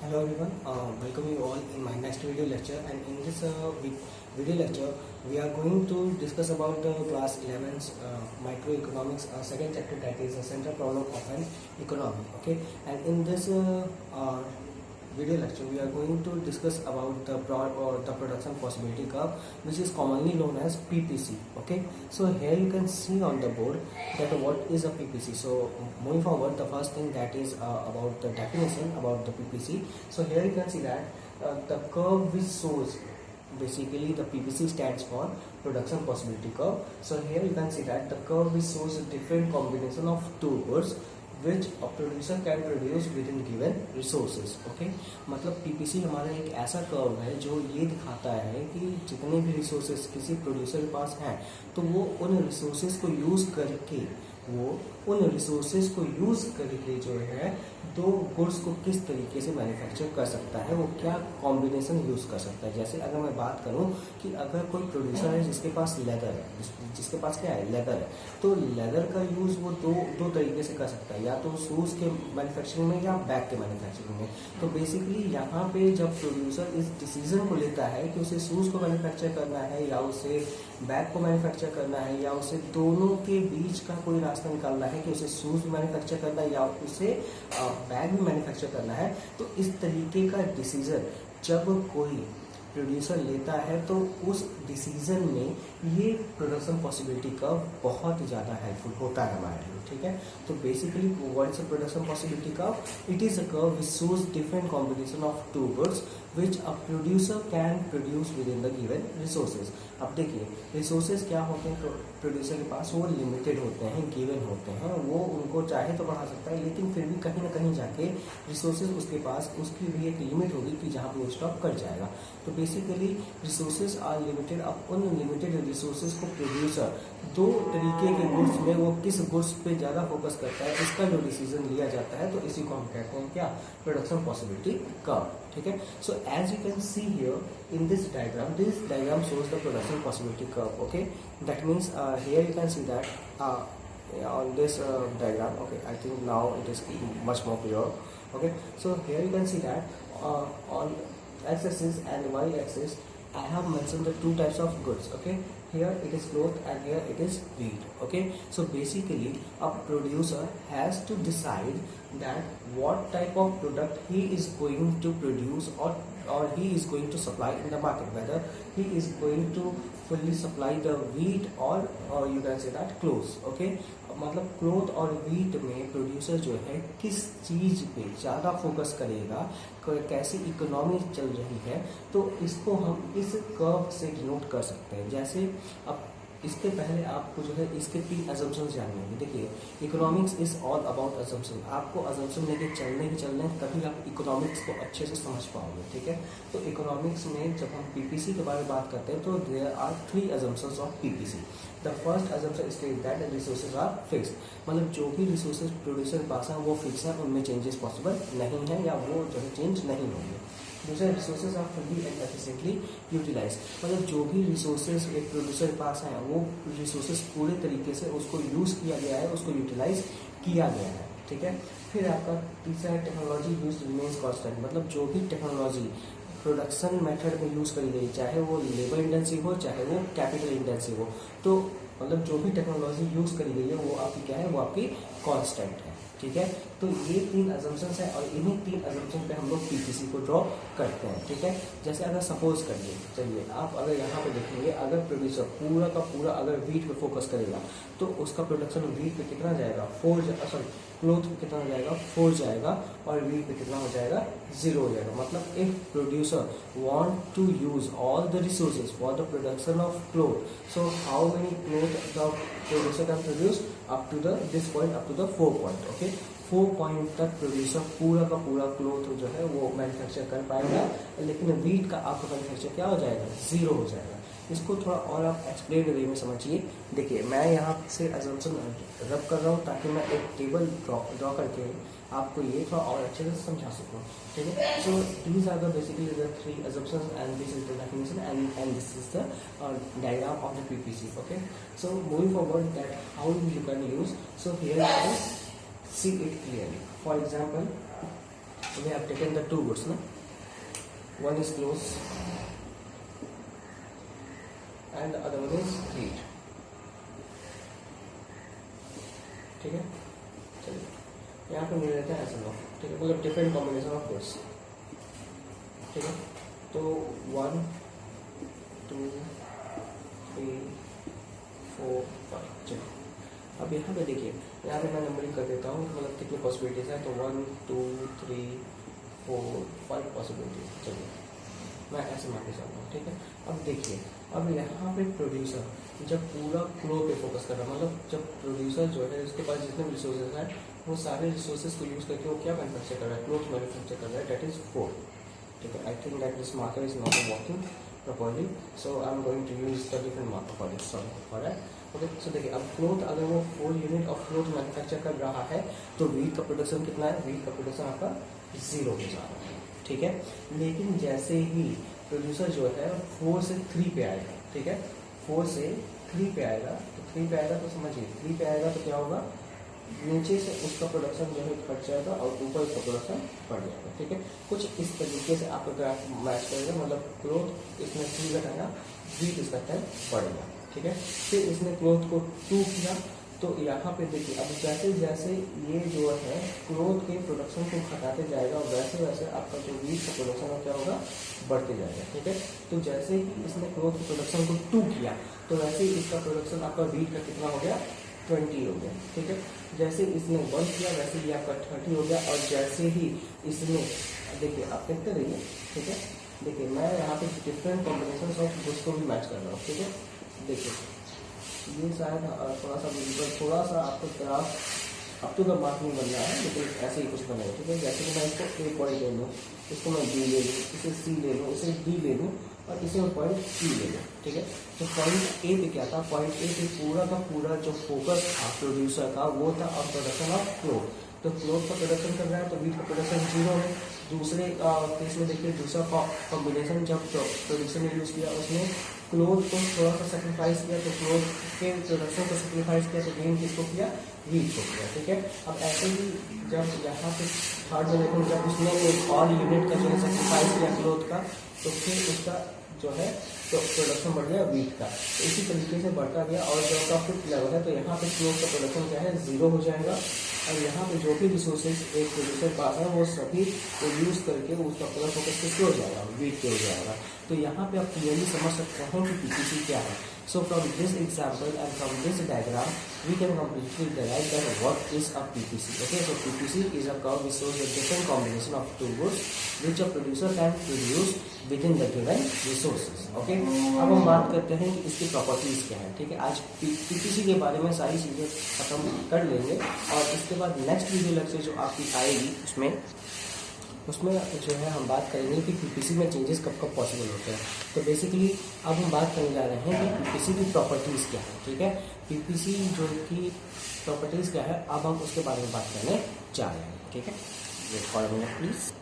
Hello everyone, welcome you all in my next video lecture. And in this video lecture we are going to discuss about the class 11's microeconomics second chapter, that is a central problem of an economy. Okay, and in this video lecture we are going to discuss about the production possibility curve, which is commonly known as PPC. Okay, so here you can see on the board that what is a PPC. So moving forward, the first thing that is about the definition about the PPC. So here you can see that the curve which shows, basically the PPC stands for production possibility curve. So here you can see that the curve which shows a different combination of two goods which a producer can produce within given resources. Okay, मतलब PPC हमारा एक ऐसा curve है जो ये दिखाता है कि जितने भी रिसोर्सेज किसी प्रोड्यूसर के पास हैं तो वो उन रिसोर्सेज को यूज़ करके जो है दो गुड्स को किस तरीके से मैन्युफैक्चर कर सकता है, वो क्या कॉम्बिनेशन यूज़ कर सकता है। जैसे अगर मैं बात करूं कि अगर कोई प्रोड्यूसर है जिसके पास लेदर है, जिसके पास क्या है, लेदर है, तो लेदर का यूज़ वो दो तरीके से कर सकता है, या तो शूज़ के मैन्युफैक्चरिंग में या बैग के मैन्युफैक्चरिंग में। तो बेसिकली यहाँ पे जब प्रोड्यूसर इस डिसीजन को लेता है कि उसे शूज़ को मैन्युफैक्चर करना है या उसे बैग को मैन्युफैक्चर करना है या उसे दोनों के बीच का कोई रास्ता निकालना है कि उसे शूज़ भी मैन्युफैक्चर करना है या उसे बैग भी मैन्युफैक्चर करना है, तो इस तरीके का डिसीजन जब कोई प्रोड्यूसर लेता है तो उस डिसीजन में ये प्रोडक्शन पॉसिबिलिटी कर्व बहुत ज़्यादा हेल्पफुल होता है हमारे लिए। ठीक है, तो basically what is a production possibility curve? It is a curve which shows different combination of two goods which a producer can produce within the given resources. अब देखिए रिसोर्सेज क्या होते हैं प्रोड्यूसर के पास, वो लिमिटेड होते हैं, given होते हैं, वो उनको चाहे तो बढ़ा सकता है लेकिन फिर भी कहीं ना कहीं जाके रिसोर्सेज उसके पास, उसकी भी एक लिमिट होगी कि जहाँ पे वो स्टॉप कर जाएगा। तो बेसिकली रिसोर्सेज आर लिमिटेड। अब उन लिमिटेड रिसोर्सेज को प्रोड्यूसर दो तरीके के गुड्स में वो किस गुड्स पे ज़्यादा फोकस करता है, इसका जो डिसीजन लिया जाता है, तो इसी को हम कहते हैं क्या, प्रोडक्शन पॉसिबिलिटी कर्व। ठीक है, so as you can see here in this diagram shows the production possibility curve. Okay, that means here you can see that on this diagram. Okay, I think now it is much more clear. Okay, so here you can see that on x-axis and y-axis I have mentioned the two types of goods. Okay, here it is cloth and here it is wheat. Okay, so basically a producer has to decide that what type of product he is going to produce or he is going to supply in the market, whether he is going to fully supply the wheat or you can say that clothes. Okay, मतलब cloth और wheat में producer जो है किस चीज़ पे ज़्यादा focus करेगा, कैसी इकोनॉमी चल रही है, तो इसको हम इस कर्व से डिनोट कर सकते हैं। जैसे अब इसके पहले आपको जो है इसके 3 अजम्पशंस जानने होंगे। देखिए economics is all about assumption. आपको अजम्पशन लेके चलने तभी आप इकोनॉमिक्स को अच्छे से समझ पाओगे। ठीक है, तो इकोनॉमिक्स में जब हम पीपीसी के बारे में बात करते हैं तो there are 3 assumptions of PPC. The first assumption state that resources are fixed, मतलब जो भी रिसोर्सेज प्रोड्यूसर के पास है वो फिक्स है, उनमें चेंजेस पॉसिबल नहीं है या वो जो है चेंज नहीं होंगे। दूसरा, resources are fully and efficiently utilize, मतलब जो भी रिसोर्सेज एक प्रोड्यूसर के पास हैं वो रिसोर्सेज पूरे तरीके से उसको यूज़ किया गया है, उसको यूटिलाइज किया गया है। ठीक है, फिर आपका तीसरा है टेक्नोलॉजी यूज रिमेन्स कांस्टेंट, मतलब जो भी टेक्नोलॉजी प्रोडक्शन मेथड में यूज़ करी गई, चाहे वो लेबर इंटेंसिव हो चाहे वो कैपिटल इंटेंसिव हो, तो मतलब जो भी टेक्नोलॉजी यूज़ करी गई है वो आपकी क्या है, वो आपकी कांस्टेंट है। ठीक है, तो ये 3 अजम्पशंस है और इन्हीं 3 अजम्पशन पे हम लोग पीपीसी को ड्रॉ करते हैं। ठीक है, जैसे अगर सपोज करिए, चलिए आप अगर यहाँ पे देखेंगे, अगर प्रोड्यूसर पूरा का पूरा अगर वीट पे फोकस करेगा तो उसका प्रोडक्शन वीट पे कितना जाएगा, क्लोथ पे कितना जाएगा, 4 जाएगा, और वीट पे कितना हो जाएगा, 0 हो जाएगा। मतलब if producer want to use all the resources for the production of cloth, so how many cloth the producer can produce up to the this point, up to the 4 point. Okay, 4 point तक producer पूरा का पूरा cloth जो है वो manufacture कर पाएगा, लेकिन वीट का आपका मैन्युफैक्चर क्या हो जाएगा, 0 हो जाएगा। इसको थोड़ा और आप एक्सप्लेन वे में समझिए। देखिए मैं यहाँ से अजम्पशन रब कर रहा हूँ ताकि मैं एक टेबल ड्रॉ करके आपको ये थोड़ा और अच्छे से समझा सकूँ। ठीक है, so these are the basically the 3 assumptions and this is the definition and this is the diagram of the PPC. Okay, so moving forward, that how you can use, so here you can see it clearly. For example, We have taken the two goods, no? One is clothes and the other one is wheat. ठीक है, चलिए यहाँ पे मिल लेते हैं ऐसे लोग, ठीक है, मतलब डिफरेंट कॉम्बिनेशन ऑफ गुड्स, ठीक है। तो 1 2 3 4 5, चलिए अब यहाँ पे देखिए, यहाँ पे मैं नंबरिंग कर देता हूँ, मतलब कितनी पॉसिबिलिटीज है। तो 1 2 3 4 5 पॉसिबिलिटीज। चलिए मैं ऐसे मार के चलता हूँ, ठीक है। अब देखिए, अब यहाँ पे प्रोड्यूसर जब पूरा क्लो पे फोकस कर रहा है, मतलब जब प्रोड्यूसर जो है उसके पास जितने भी रिसोर्सेज हैं वो सारे रिसोर्सेज को यूज़ करके वो क्या मैन्युफैक्चर कर रहा है, क्लोथ मैन्युफैक्चर कर रहा है, दैट इज 4, ठीक है। I think that this marker is not working properly, so I'm going to use the different marker for this. Sorry for that. Okay, so देखिए अब क्लोथ अगर वो 4 यूनिट ऑफ क्लोथ मैन्युफैक्चर कर रहा है तो वीट का प्रोडक्शन कितना है, वीट का प्रोडक्शन आपका 0 हो जा रहा है, ठीक है। लेकिन जैसे ही प्रोड्यूसर जो है 4 से 3 पे आएगा, ठीक है, 4 से 3 पे आएगा, तो 3 पे आएगा तो समझिए 3 पे आएगा तो क्या होगा, नीचे से उसका प्रोडक्शन जो है घट जाएगा और ऊपर उसका प्रोडक्शन बढ़ जाएगा, ठीक है। कुछ इस तरीके से आपका ग्राफ मैच करेगा, मतलब क्लोथ इसमें 3 घटाएगा, वीट इसका 10 बढ़ेगा, ठीक है। फिर इसने क्लोथ को 2 किया, तो यहाँ पे देखिए अब जैसे जैसे ये जो है क्लोथ के प्रोडक्शन को घटाते जाएगा वैसे वैसे आपका जो वीट का प्रोडक्शन है क्या होगा, बढ़ते जाएगा, ठीक है। तो जैसे ही इसने क्लोथ के प्रोडक्शन को 2 किया तो वैसे ही इसका प्रोडक्शन आपका वीट का कितना हो गया, 20 हो गया, ठीक है। जैसे इसने 1 किया वैसे ही आपका 30 हो गया, और जैसे ही इसने देखिए आप देखते रहिए, ठीक है। देखिए मैं यहाँ पे डिफरेंट कॉम्बिनेशन ऑफ गुड्स को भी मैच कर रहा हूँ, ठीक है। देखिए ये शायद थोड़ा सा आपको ग्राफ अब तो मार्क नहीं बन रहा है, लेकिन ऐसे ही कुछ बनेगा, ठीक है। जैसे कि मैं इसको A पॉइंट ले लूँ, इसको मैं B ले लूँ, इसे C ले लूँ, इसे D ले लूँ और इसे मैं पॉइंट C ले लूँ, ठीक है। तो पॉइंट A पे क्या था, पॉइंट A पे पूरा का पूरा जो फोकस था प्रोड्यूसर का वो था और प्रोडक्शन ऑफ क्लोथ। तो क्लोथ का प्रोडक्शन कर रहा है तो वीट का प्रोडक्शन 0 है। दूसरे केस में देखिए दूसरा कॉम्बिनेशन जब प्रोड्यूसर ने यूज़ किया उसने क्लोथ को थोड़ा सा सेक्रीफाइस किया, तो क्लोथ के प्रोडक्शन को सेक्रीफाइस किया, तो गेन किसको किया, वीट को किया, ठीक है। अब ऐसे ही जब यहाँ पे थर्ड में देखो जब उसने एक और यूनिट का जो है सेक्रीफाइस किया क्लोथ का, तो फिर उसका जो है तो प्रोडक्शन बढ़ गया वीट का, तो इसी तरीके से बढ़ता गया। और जो का 5th लेवल है तो यहाँ पे क्लोथ का प्रोडक्शन क्या है, 0 हो जाएगा, और यहाँ पे जो भी रिसोर्सेज एक प्रोड्यूसर पास है वो सभी को यूज़ करके उसका पूरा फोकस किसके हो जाएगा, वीट पे हो जाएगा। तो यहाँ पे आप क्लियरली समझ सकते हैं कि पीपीसी क्या है। So from this example and from this diagram, we can completely derive that what is a PPC. Okay, so PPC is a curve which shows a different combination of two goods which a producer can produce within the given resources. Okay, अब हम बात करते हैं कि इसकी properties क्या है, ठीक है। आज PPC के बारे में सारी चीज़ें खत्म कर लेंगे और इसके बाद नेक्स्ट वीडियो लेक्चर जो आपकी आएगी उसमें जो है हम बात करेंगे कि पीपीसी में चेंजेस कब कब पॉसिबल होते हैं। तो बेसिकली अब हम बात करने जा रहे हैं कि पीपीसी की प्रॉपर्टीज़ क्या है, ठीक है। पीपीसी जो की प्रॉपर्टीज़ क्या है अब हम उसके बारे में बात करने जा रहे हैं, ठीक है। Wait for a minute please.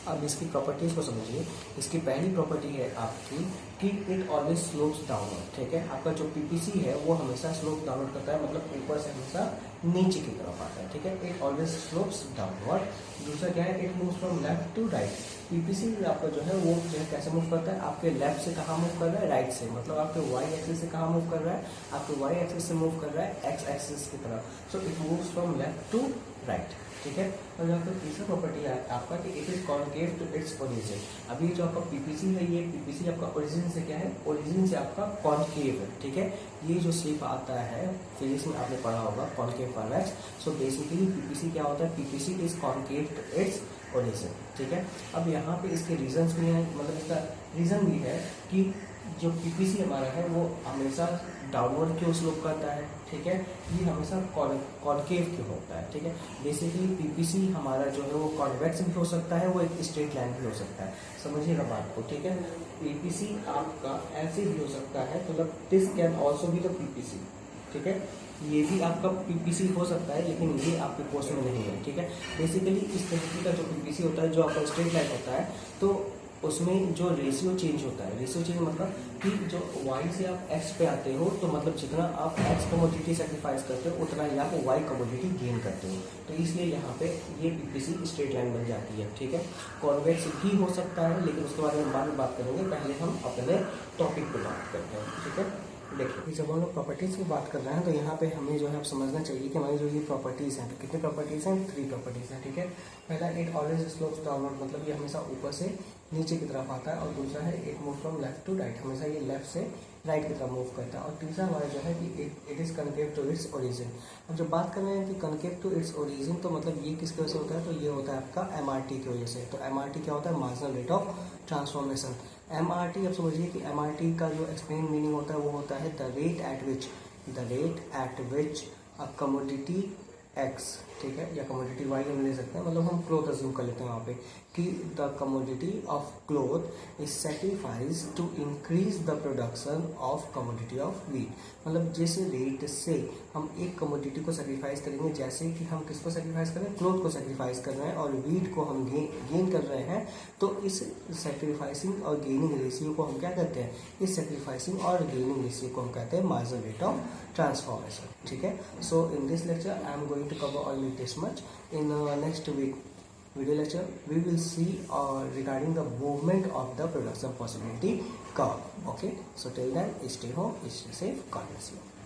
अब इसकी प्रॉपर्टीज़ को समझिए। इसकी पहली प्रॉपर्टी है आपकी कि इट ऑलवेज स्लोप्स डाउनवर्ड, ठीक है। आपका जो पीपीसी है वो हमेशा स्लोप डाउनवर्ड करता है, मतलब ऊपर से हमेशा नीचे की तरफ आता है, ठीक है। It always slopes downward. दूसरा क्या है, it moves from left to right. PPC आपका जो है वो जो है कैसे मूव करता है, आपके लेफ्ट से कहाँ मूव कर रहा है, राइट से, मतलब आपके वाई एक्सिस से कहाँ मूव कर रहा है, आपके वाई एक्सिस से मूव कर रहा है एक्स एक्सिस की तरफ। So it moves from left to right, ठीक है। और यहाँ पर तीसरा प्रॉपर्टी है आपका कि it is concave to its origin. अभी जो आपका पीपीसी है ये पीपीसी आपका ओरिजिन से क्या है, ओरिजिन से आपका कॉन्केव है, ठीक है। ये जो शेप आता है फिजिक्स में आपने पढ़ा होगा concave convex. So basically PPC क्या होता है, PPC is concave to its origin, ठीक है। अब यहाँ पे इसके रीजंस भी हैं, मतलब इसका रीजन भी है कि जो पीपीसी हमारा है वो हमेशा डाउनवर्ड क्यों स्लोप करता है, ठीक है। ये हमेशा कॉन्केव क्यों होता है, ठीक है। बेसिकली पीपीसी हमारा जो है वो कॉन्वेक्स भी हो सकता है, वो एक स्ट्रेट लाइन भी हो सकता है, समझिएगा बात को, ठीक है। पीपीसी आपका ऐसे भी हो सकता है, मतलब this can also be the PPC, ठीक है। ये भी आपका पीपीसी हो सकता है लेकिन ये आपके कोर्स में नहीं है, ठीक है। बेसिकली इस तरीके का जो पीपीसी होता है जो आपका स्ट्रेट लाइन होता है, तो उसमें जो रेशियो चेंज होता है, रेशियो चेंज मतलब कि जो y से आप x पे आते हो, तो मतलब जितना आप x कमोडिटी सेक्रीफाइस करते हो उतना ही आप y कमोडिटी गेन करते हो। तो इसलिए यहाँ पे ये पीपीसी स्ट्रेट लाइन बन जाती है, ठीक है। कॉन्वेक्स भी हो सकता है, लेकिन उसके बारे में बाद में बात करेंगे, पहले हम अपने टॉपिक पे बात करते हैं, ठीक है। देखिए, जब हम लोग प्रॉपर्टीज़ की बात कर रहे हैं तो यहाँ पे हमें जो है अब समझना चाहिए कि हमारी जो ये प्रॉपर्टीज़ हैं, तो कितनी प्रॉपर्टीज़ हैं, 3 प्रॉपर्टीज़ हैं, ठीक है। पहला, इट ऑलवेज स्लोप्स डाउनवर्ड, मतलब ये हमेशा ऊपर से नीचे की तरफ आता है। और दूसरा है it move from left to right, हमेशा ये लेफ्ट से राइट की तरफ मूव करता है। और तीसरा हमारा जो है कि it is concave to its origin. अब जब बात कर रहे हैं कि कनकेव टू इट्स ओरिजिन, तो मतलब ये किसकी वजह से होता है, तो ये होता है आपका MRT की वजह से। तो MRT क्या होता है, marginal rate of transformation. MRT, अब समझिए कि MRT का जो एक्सप्लेन मीनिंग होता है वो होता है the rate at which a commodity X, ठीक है, या कमोडिटी Y हम ले सकते हैं, मतलब हम क्लोथ अज्यूम कर लेते हैं वहाँ पे कि the commodity of cloth is sacrifice to increase the production of commodity of wheat. मतलब जिस रेट से हम एक कमोडिटी को सेक्रीफाइस करेंगे, जैसे कि हम किसको सेक्रीफाइस कर रहे हैं, क्लोथ को सेक्रीफाइस कर रहे हैं, और वीट को हम गेन कर रहे हैं, तो इस सेक्रीफाइसिंग और गेनिंग रेशियो को हम क्या कहते हैं, इस सेक्रीफाइसिंग और गेनिंग रेशियो को हम कहते हैं मार्जिनल रेट ऑफ ट्रांसफॉर्मेशन, ठीक है। So in this lecture I am going to cover only this much. In next week video lecture we will see regarding the movement of the production possibility curve. Okay, so till then, stay home, stay safe, God bless you.